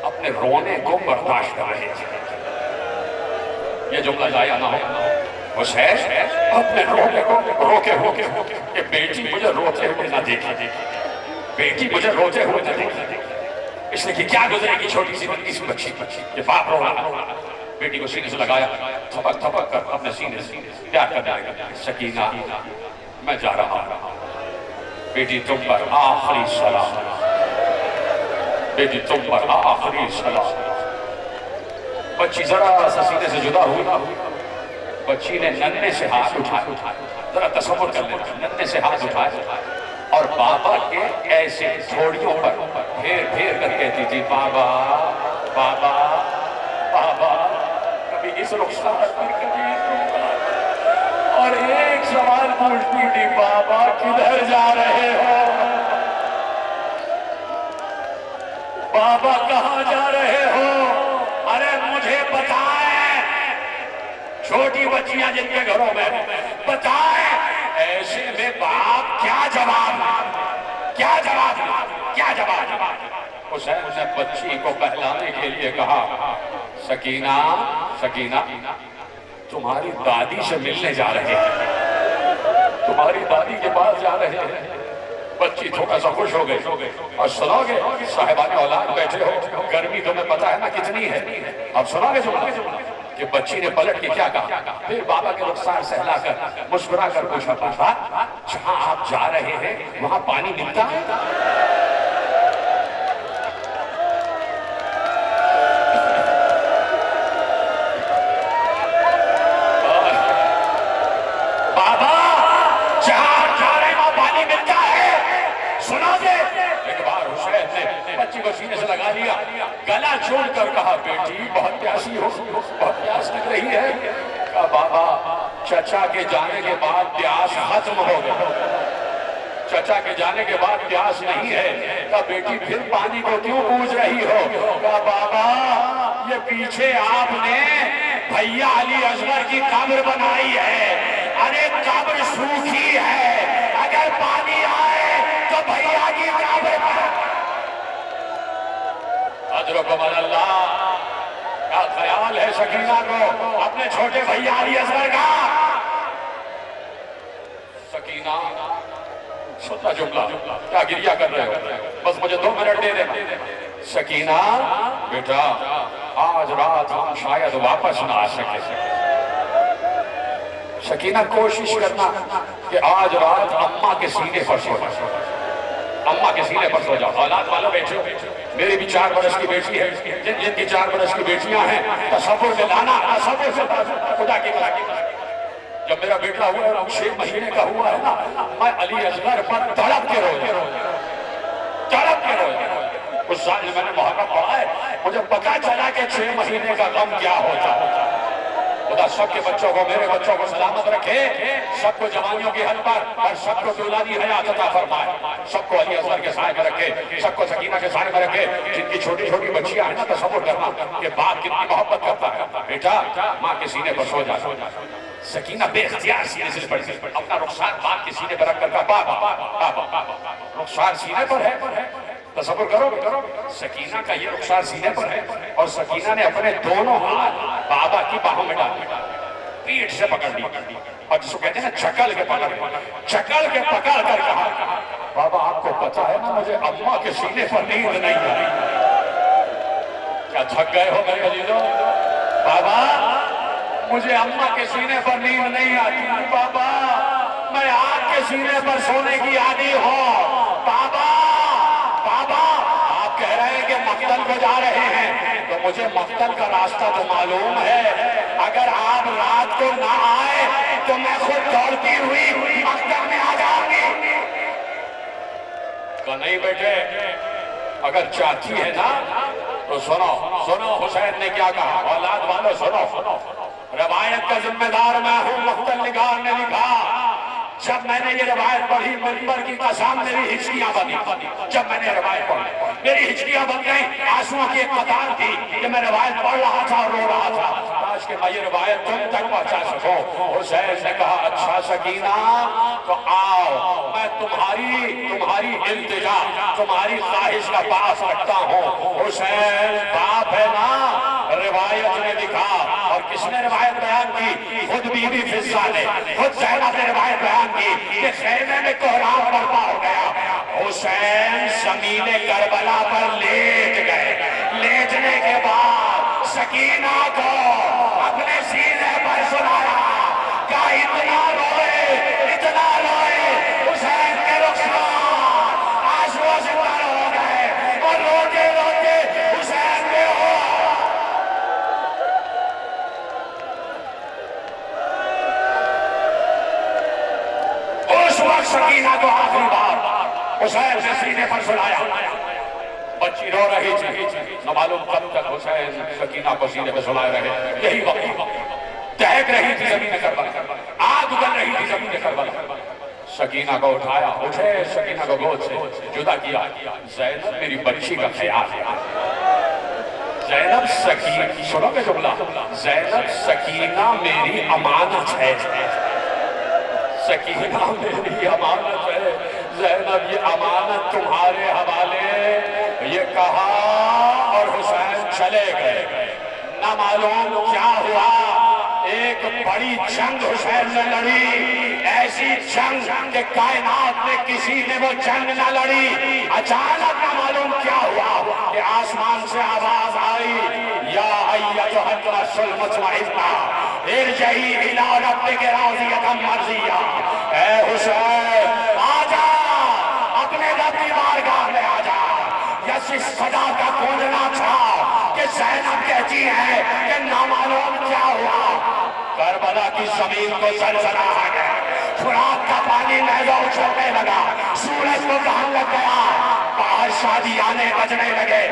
अपने रोने को बर्दाश्त कर रहे थे। ये जुमला जाया ना हो, हुसैन अपने रोने को रोके होके कि बेटी मुझे रोते हुए ना देखे, बेटी मुझे रोते हुए ना देखे, इसलिए कि क्या गुजरेगी छोटी सी बच्ची सी बच्ची, ये बाप रो रहा, बेटी को सीने से लगाया, थपक थपक कर अपने सीने से प्यार करने लगा। सकीना मैं जा रहा हूं, बेटी तुम पर आखिरी सलाम, बेटी तुम पर आखिरी सलाम। बच्ची जरा सा सीने से जुदा हुई, बच्ची ने नन्हे से हाथ उठाया, जरा तसव्वुर कर लेना, नन्हे से हाथ उठाया और बाबा के ऐसे थोड़ियों पर फेर फेर कर कहती थी, बाबा बाबा बाबा, कभी इस रुखसार पर, कभी इस रुखसार, और एक सवाल पूछती थी, बाबा किधर जा रहे हो, बाबा कहाँ जा रहे हो, अरे मुझे बताएं, छोटी बच्चियां जिनके घरों में, बताएं। ऐसे में बाप क्या जवाब, क्या जवाब, क्या जवाब। हुसैन ने बच्ची को बहलाने के लिए कहा, सकीना सकीना तुम्हारी दादी से मिलने जा रहे हैं, तुम्हारी दादी के पास जा रहे हैं। बच्ची थोड़ा सा खुश हो गई और सुनोगे, साहिबाने औलाद बैठे हो, गर्मी तुम्हें पता है ना कितनी है, अब सुनोगे जुमला कि बच्ची ने पलट के क्या कहा, फिर बाबा के रुखसार सहलाकर मुस्कुरा कर पूछा, पापा जहां आप जा रहे हैं वहां पानी मिलता है, बाबा जहां आप जा रहे हैं वहां पानी मिलता है, सुनोगे। एक बार हुसैन ने बच्ची को सीने से लगा लिया, गला छोड़ कर कहा, बेटी बहुत प्यासी हो, बहुत प्यास लग रही है। कहा, बाबा चचा के जाने के बाद प्यास खत्म हो गई, चचा के जाने के बाद प्यास नहीं है। कहा, बेटी फिर पानी को क्यों पूछ रही हो। कहा, बाबा ये पीछे आपने भैया अली असगर की कब्र बनाई है, अरे कब्र सूखी है, अगर पानी आए तो भैया की कब्र अल्लाह का ख्याल है सकीना को अपने छोटे भैया अली असगर का। सकीना सुनना जुमला, क्या गिरिया कर रहे हो, बस मुझे 2 मिनट दे देना। सकीना बेटा आज रात हम शायद वापस ना आ सके, सकीना कोशिश करना कि आज रात अम्मा के सीने पर सो जाओ, अम्मा के सीने पर सो जाओ। औलाद वालों बैठो, मेरी भी 4 बरस की बेटी है, जिनकी 4 बरस की बेटियां हैं, तसव्वुर से लाना, तसव्वुर से खुदा की जब मेरा बेटा हुआ 6 महीने का हुआ है ना, मैं अली असगर पर तड़प के रोया, तड़प के रोया। उस साल मैंने मुहर्रम पढ़ा है, मुझे पता चला कि 6 महीने का गम क्या होता। खुदा सबके बच्चों को, मेरे बच्चों को सलामत रखे, सबको जवानियों की हद पर और सबको दुलानी हयात अता फरमाए, सबको अली असगर के साए में रखे, सबको सकीना के साए में रखे। जिनकी छोटी छोटी बच्चियां हैं ना, तसव्वुर करना कि बाप कितनी मोहब्बत करता है, बेटा माँ के सीने पर सो जा। सकीना बेख्तियार सीने से पड़ी, अपना रुखसार बाप के सीने पर रखकर कहा, बाबा रुखसार सीने पर है, तसव्वुर करो। सकीना का ये रुखसार सीने पर है और सकीना ने अपने दोनों हाथ बाबा की बाहों में डाल, पीठ से पकड़ ली और जिसको कहते हैं ना चकल के पकड़ कर कहा, बाबा आपको पता है ना मुझे अम्मा के सीने पर नींद नहीं आई। क्या थक गए हो मेरे अजीजों, बाबा मुझे अम्मा के सीने पर नींद नहीं आती, बाबा मैं आपके सीने पर सोने की आदी हूं। बाबा आप कह रहे हैं कि मक्तल को जा रहे हैं, तो मुझे मक्तल का रास्ता तो मालूम है, अगर आप रात को ना आए तो मैं खुद दौड़ती हुई मक्तल में आ जाऊंगी। तो नहीं बेटे, अगर चाहती है ना तो सुनो, हुसैन ने क्या कहा, औलाद वालों सुनो, रवायत का जिम्मेदार मैं हूं। मुख्तल निगार ने लिखा, जब मैंने ये रवायत पढ़ी मिंबर की कसम मेरी हिचकियां बनी। जब मैंने रवायत पढ़ी मेरी हिचकियां बन गई। आंसुओं की एक कतार थी कि मैं रवायत पढ़ रहा था और रो रहा था। काश कि मैं ये रवायत तुम तक पहुंचा सकूं। हुसैन ने कहा, अच्छा सकीना, तो आओ, मैं तुम्हारी इल्तिजा, तुम्हारी ख्वाहिश का पास रखता हूँ। हुसैन बाप है ना, रिवायत ने लिखा। और किसने रिवायत बयान की? खुद बीबी फिजा ने, खुद ज़ैनब ने रिवायत बयान की कि खैमे में कोहराम बर्पा हो गया। हुसैन ज़मीने करबला पर लेट गए। लेटने के बाद सकीना को अपने सीने पर सुलाया। क्या इतना रोए हुसैन के रुखसार आंसुओं से तर हो गए और रोते रोते हुसैन में हो। उस वक्त सकीना को आखिरी बार हुसैन ने सीने पर सुलाया। बच्ची रो रही थी, न मालूम कब तक हुसैन सकीना को सीने पर सुलाए रहे। यही वक्त दहक रही थी ज़मीन करबला, आग उगल रही थी ज़मीन करबला। सकीना को उठाया, उठे सकीना को गोद से जुदा किया। ज़ैनब मेरी बच्ची का ख्याल है। ज़ैनब सकीना, सुनोगे जुमला, ज़ैनब सकीना मेरी अमानत है। सकीना मेरी अमानत है। ज़ैनब ये अमानत तुम्हारे हवाले। ये कहा और हुसैन चले गए। न मालूम क्या हुआ, एक बड़ी जंग हुसैन ने लड़ी। ऐसी जंग के कायनात में किसी ने वो जंग न लड़ी। अचानक न मालूम क्या हुआ कि आसमान से आवाज आई, या अय्युहन नफ्सुल मुतमइन्ना इरजई इला रब्बिक राज़ियतन मर्ज़िया। ऐ हुसैन आजा, अपने रब की बारगाह में आजा। यस इस सदा का गूंजना था कि ज़ैनब कहती है कि ना मालूम क्या हुआ। करबला की जमीन को जलजला आ गया। फुरात का पानी लहरा उछलने लगा। सूरज को ढान लग गया। बाहर शादियाने बजने लगे।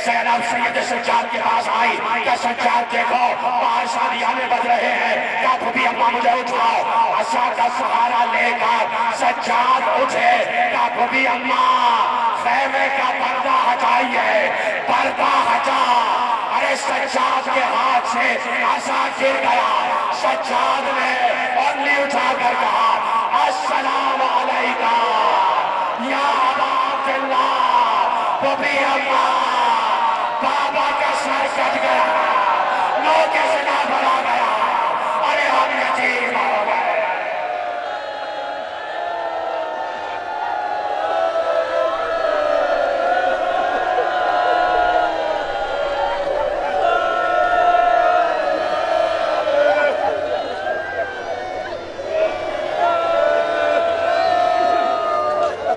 ज़ैनब सैयद सज्जाद के पास आई। क्या सज्जाद देखो, बाहर शादियाने बज रहे हैं, क्या भूपी अम्मा मुझे उठाओ। आशा का सहारा लेकर सज्जाद उठे। क्या भूपी अम्मा खैमे का पर्दा हटाइए। पर्दा हटा। अरे सज्जाद के हाथ से आशा गिर गया। सज्जाद ने उंगली उठाकर कहा, अस्सलाम अलैका या अबा अब्दुल्लाह। भूपी अम्मा